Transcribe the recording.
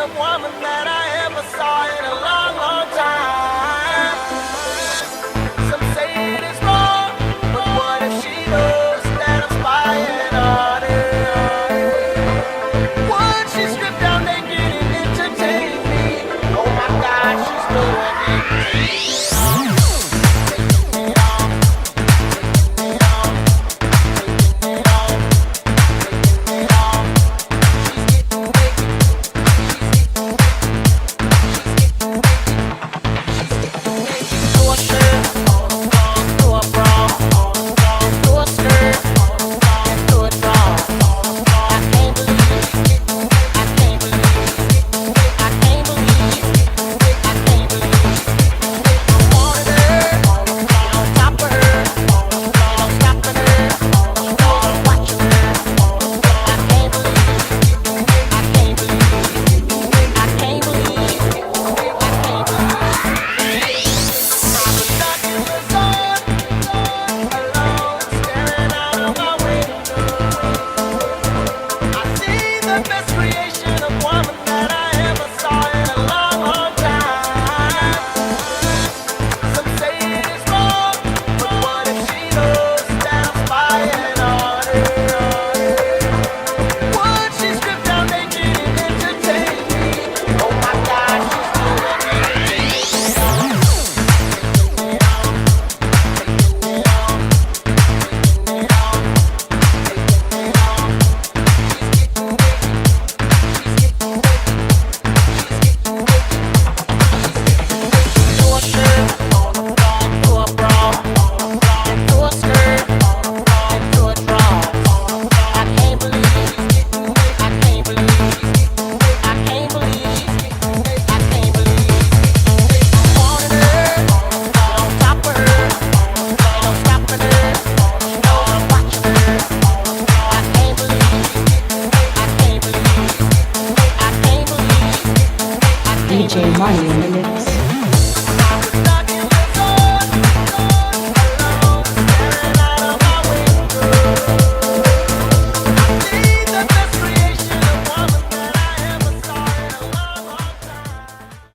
of woman that I ever saw in a long, long time. Some say it is wrong, but what if she knows that I'm spying on her? Would she strip down naked and entertain me? Oh my God, she's doing it. DJ Money in the mix.